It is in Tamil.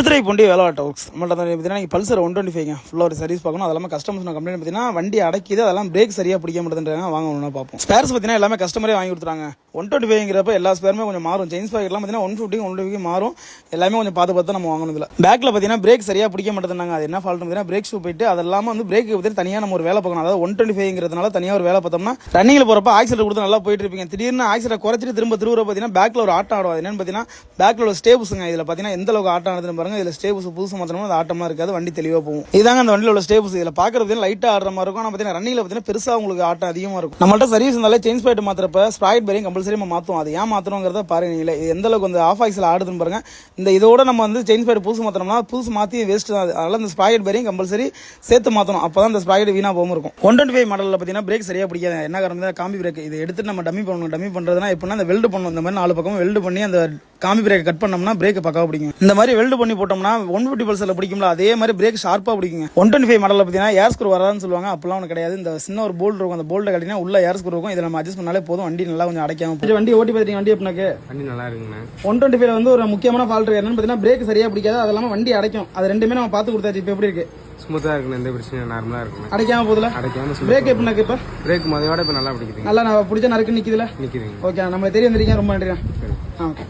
குதிரை பொண்டி வேலைவாட்ட ஒர்க்ஸ் நம்மள்ட்ட பார்த்தீங்கன்னா நீங்கள் பல்சர் 125 ஃபுல்லாக ஒரு சர்வீஸ் பார்க்கணும். அதெல்லாம் கஸ்டமர்ஸ் கம்ப்ளைண்ட் பார்த்தீங்கன்னா வண்டி அடைக்கிது, அதெல்லாம் பிரேக் சரியாக பிடிக்க மாட்டேன்றாங்க. வாங்க ஒன்றா பார்ப்போம். ஸ்பேர்ஸ் பார்த்தீங்கன்னா எல்லாமே கஸ்டமரே வாங்கி கொடுத்துறாங்க. 125ங்கிறப்ப எல்லா ஸ்பேருமே கொஞ்சம் மாறும். செயின் ஸ்பாக்கெட்லாம் பார்த்தீங்கன்னா 150 மாறும். எல்லாமே கொஞ்சம் பார்த்து நம்ம வாங்கணும். இதில் பேக்கில் பார்த்தீங்கன்னா பிரேக் சரியாக பிடிக்க மாட்டேங்கிறாங்க. அது என்ன ஃபால்ட் பார்த்தீங்கன்னா பிரேக் ஷூ போயிட்டு அது இல்லாமல் வந்து பிரேக் பற்றி தனியாக நம்ம ஒரு வேலை பார்க்கணும். அதாவது 125ங்கிறதுனால தனியாக ஒரு வேலை பார்த்தோம்னா ரன்னிங்கில் போகிறப்ப ஆக்சிடென்ட் கொடுத்து நல்லா போயிட்டு இருப்பீங்க. திடீர்னு ஆக்சிடென்ட் குறைச்சிட்டு திரும்ப பார்த்தீங்கன்னா பேக்கில் ஒரு ஆட்டம் ஆடுவாது. என்னன்னு பார்த்தீங்கன்னா பேக்கில் ஒரு ஸ்டேபுஸுங்க. இதில் பார்த்தீங்கன்னா எந்த அளவுக்கு ஆட்டம் ஆடுதுன்னு பாருங்க. இதில் ஸ்டேபுஸ் புதுசு மாத்திரமா அது ஆட்டமாக இருக்காது, வண்டி தெளிவாக போகும். இதாங்க அந்த வண்டியில் உள்ள ஸ்டேபுஸ். இதில் பார்க்கறது லைட்டாக ஆடுற மாதிரி இருக்கும். ஆனால் பார்த்தீங்கன்னா ரன்னிங்கில் பார்த்தீங்கன்னா பெருசாக உங்களுக்கு ஆட்டம் அதிகமாக இருக்கும். நம்மள்ட்ட சர்வீஸ் இருந்தாலே செயின் ஸ்பாய்ட் மாத்திரப்ப ஸ்ப்ராய்ட் பேரிங் கம்பல்சரி மாற்றும். அது ஏன் மாற்றணுங்கிறத பாருங்க. எந்த அளவுக்கு வந்து ஆஃப் ஆக்ஸில் ஆடுதுன்னு பாருங்க. இந்த இதோட நம்ம வந்து செயின் ஸ்பாய்ட் புதுசு மாத்திரம்னா புதுசு மாற்றி வேஸ்ட் தான். அதனால இந்த ஸ்ப்ராய்ட் பேரிங் கம்பல்சரி சேர்த்து மாற்றணும். அப்போ தான் இந்த ஸ்ப்ராய்ட் வீணாக போகாமல் இருக்கும். 125 மாடலில் பார்த்தீங்கன்னா பிரேக் சரியாக பிடிக்காது. என்ன காரணம்? Combi break. இதை எடுத்து நம்ம டம்மி பண்ணணும். டம்மி பண்ணுறதுனா எப்படின்னா அந்த வெல்டு பண்ணணும். இந்த மாதிரி 4 பக்கம் வெல்டு பண்ணி அந்த காம்பி பிரேக் கட் பண்ணோம்னா பிரேக் பக்காவாக பிடிக்கும். இந்த மாதிரி வெல்டு பண்ணி போட்டோம்னா 150 பல்சரில் பிடிக்கும்ல, அதே மாதிரி பிரேக் ஷார்ப்பாக பிடிக்குங்க. 125 மாடலில் பார்த்தீங்கன்னா ஏர் ஸ்க்ரூ வராதுன்னு சொல்லுவாங்க. அப்பெல்லாம் ஒன்று கிடையாது. இந்த சின்ன ஒரு போல்ட் இருக்கும். அந்த போல்ட்டை கட்டினா உள்ள ஏர் ஸ்க்ரூ இருக்கும். இதை நம்ம அட்ஜஸ்ட் பண்ணாலே போதும். வண்டி நல்லா கொஞ்சம் அடைக்காம. வண்டி ஓட்டி பார்த்துருக்கீங்க? வண்டி எப்படின்னாக்கு வண்டி நல்லா இருக்குங்க. 125 வந்து ஒரு முக்கியமான ஃபால்ட் இருக்கு. என்னன்னு பார்த்தீங்கன்னா பிரேக் சரியாக பிடிக்காது. அது இல்லாமல் வண்டி அடைக்கும். அது ரெண்டுமே நம்ம பார்த்து கொடுத்தாச்சு. இப்போ எப்படி இருக்கு? ஸ்மூத்தா இருக்கு. எந்த பிரச்சனையும் நார்மலா இருக்கு. அடைக்காம போதுல அடைக்காம. பிரேக் எப்படின்னாக்கு? இப்போ பிரேக் மொதலோட இப்போ நல்லா பிடிக்குது. நல்லா நான் பிடிச்ச நறுக்கு நிற்குதுல. நிற்குதுங்க. ஓகே, நம்ம தெரிய வந்துருக்கீங்க. ரொம்ப நன்றி. ஓகே.